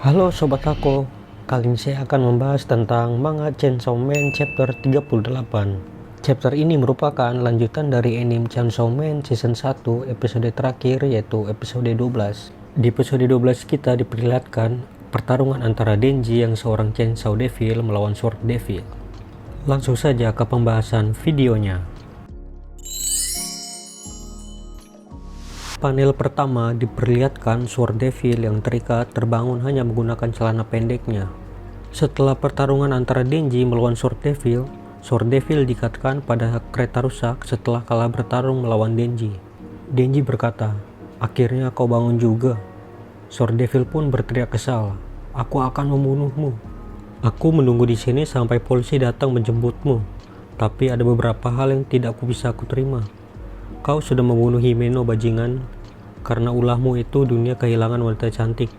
Halo Sobat Ako, kali ini saya akan membahas tentang manga Chainsaw Man chapter 38. Chapter ini merupakan lanjutan dari anime Chainsaw Man season 1 episode terakhir, yaitu episode 12. Di episode 12 kita diperlihatkan pertarungan antara Denji yang seorang Chainsaw Devil melawan Sword Devil. Langsung saja ke pembahasan videonya. Panel pertama diperlihatkan Sword Devil yang terikat terbangun hanya menggunakan celana pendeknya. Setelah pertarungan antara Denji melawan Sword Devil dikatakan pada kereta rusak setelah kalah bertarung melawan Denji. Denji berkata, "Akhirnya kau bangun juga." Sword Devil pun berteriak kesal, "Aku akan membunuhmu. Aku menunggu di sini sampai polisi datang menjemputmu. Tapi ada beberapa hal yang tidak bisa aku terima. Kau sudah membunuh Himeno bajingan. Karena ulahmu itu dunia kehilangan wanita cantik,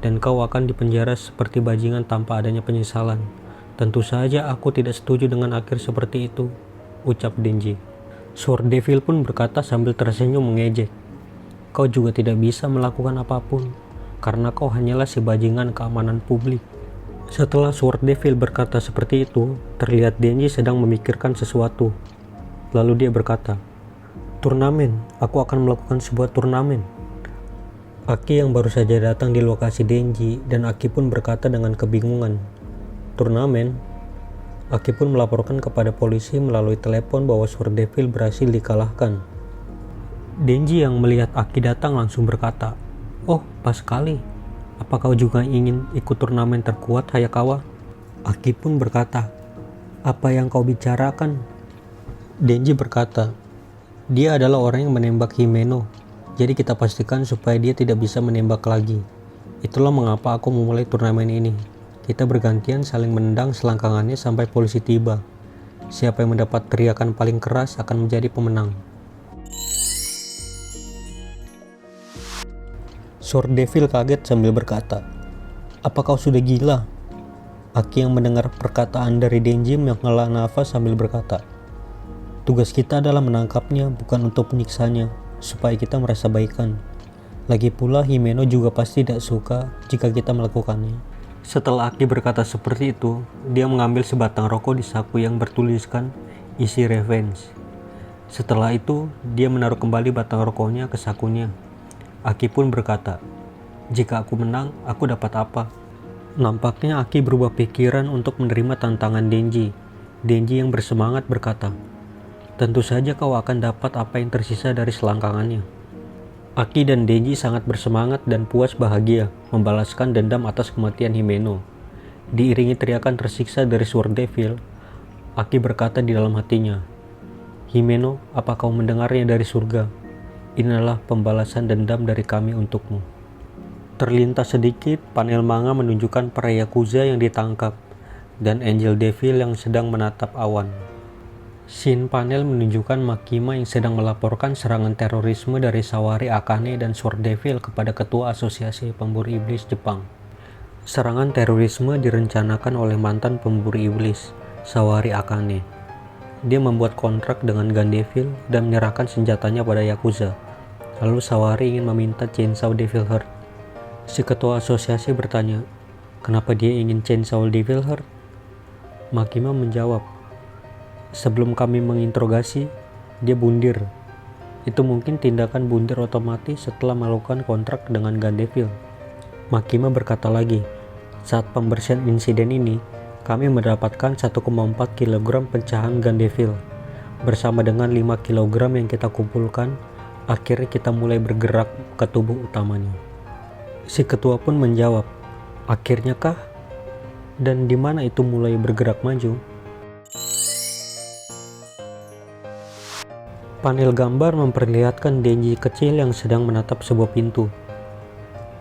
dan kau akan dipenjara seperti bajingan tanpa adanya penyesalan. Tentu saja aku tidak setuju dengan akhir seperti itu," ucap Denji. Sword Devil pun berkata sambil tersenyum mengejek, "Kau juga tidak bisa melakukan apapun, karena kau hanyalah si bajingan keamanan publik." Setelah Sword Devil berkata seperti itu, terlihat Denji sedang memikirkan sesuatu. Lalu dia berkata, "Turnamen, aku akan melakukan sebuah turnamen." Aki yang baru saja datang di lokasi Denji, dan Aki pun berkata dengan kebingungan, "Turnamen?" Aki pun melaporkan kepada polisi melalui telepon bahwa Sword Devil berhasil dikalahkan. Denji yang melihat Aki datang langsung berkata, "Oh, pas sekali. Apa kau juga ingin ikut turnamen terkuat, Hayakawa?" Aki pun berkata, "Apa yang kau bicarakan?" Denji berkata, "Dia adalah orang yang menembak Himeno, jadi kita pastikan supaya dia tidak bisa menembak lagi. Itulah mengapa aku memulai turnamen ini. Kita bergantian saling menendang selangkangannya sampai polisi tiba. Siapa yang mendapat teriakan paling keras akan menjadi pemenang." Sword Devil kaget sambil berkata, "Apa kau sudah gila?" Aki yang mendengar perkataan dari Denji menghela nafas sambil berkata, "Tugas kita adalah menangkapnya, bukan untuk menyiksanya, supaya kita merasa baikan. Lagi pula Himeno juga pasti tidak suka jika kita melakukannya." Setelah Aki berkata seperti itu, dia mengambil sebatang rokok di saku yang bertuliskan isi revenge. Setelah itu, dia menaruh kembali batang rokoknya ke sakunya. Aki pun berkata, "Jika aku menang, aku dapat apa?" Nampaknya Aki berubah pikiran untuk menerima tantangan Denji. Denji yang bersemangat berkata, "Tentu saja kau akan dapat apa yang tersisa dari selangkangannya." Aki dan Denji sangat bersemangat dan puas bahagia membalaskan dendam atas kematian Himeno. Diiringi teriakan tersiksa dari Sword Devil, Aki berkata di dalam hatinya, "Himeno, apa kau mendengarnya dari surga? Inilah pembalasan dendam dari kami untukmu." Terlintas sedikit, panel manga menunjukkan para Yakuza yang ditangkap dan Angel Devil yang sedang menatap awan. Scene panel menunjukkan Makima yang sedang melaporkan serangan terorisme dari Sawari Akane dan Sword Devil kepada Ketua Asosiasi Pemburu Iblis Jepang. Serangan terorisme direncanakan oleh mantan pemburu iblis, Sawari Akane. Dia membuat kontrak dengan Gun Devil dan menyerahkan senjatanya pada Yakuza. Lalu Sawari ingin meminta Chainsaw Devil Heart. Si ketua asosiasi bertanya, "Kenapa dia ingin Chainsaw Devil Heart?" Makima menjawab, "Sebelum kami menginterogasi, dia bundir. Itu mungkin tindakan bundir otomatis setelah melakukan kontrak dengan Gun Devil." Makima berkata lagi, "Saat pembersihan insiden ini, kami mendapatkan 1,4 kg pecahan Gun Devil. Bersama dengan 5 kg yang kita kumpulkan, akhirnya kita mulai bergerak ke tubuh utamanya." Si ketua pun menjawab, "Akhirnya kah? Dan di mana itu mulai bergerak maju?" Panel gambar memperlihatkan Denji kecil yang sedang menatap sebuah pintu.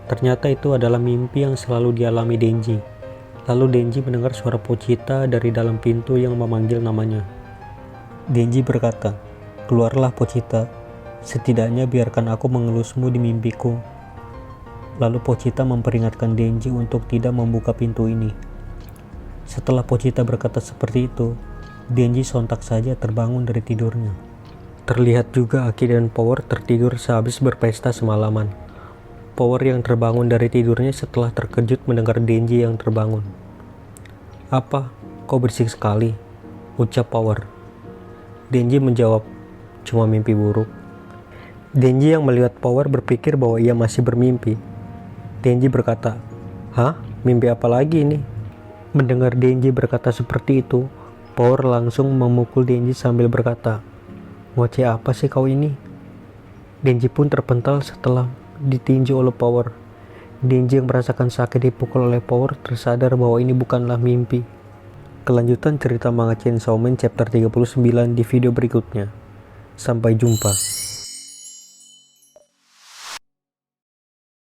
Ternyata itu adalah mimpi yang selalu dialami Denji. Lalu Denji mendengar suara Pochita dari dalam pintu yang memanggil namanya. Denji berkata, "Keluarlah Pochita, setidaknya biarkan aku mengelusmu di mimpiku." Lalu Pochita memperingatkan Denji untuk tidak membuka pintu ini. Setelah Pochita berkata seperti itu, Denji sontak saja terbangun dari tidurnya. Terlihat juga Aki dan Power tertidur sehabis berpesta semalaman. Power yang terbangun dari tidurnya setelah terkejut mendengar Denji yang terbangun. "Apa? Kau berisik sekali," ucap Power. Denji menjawab, "Cuma mimpi buruk." Denji yang melihat Power berpikir bahwa ia masih bermimpi. Denji berkata, "Hah? Mimpi apa lagi ini?" Mendengar Denji berkata seperti itu, Power langsung memukul Denji sambil berkata, "Ngoceh apa sih kau ini?" Denji pun terpental setelah ditinju oleh Power. Denji yang merasakan sakit dipukul oleh Power tersadar bahwa ini bukanlah mimpi. Kelanjutan cerita manga Chainsaw Man chapter 39 di video berikutnya. Sampai jumpa.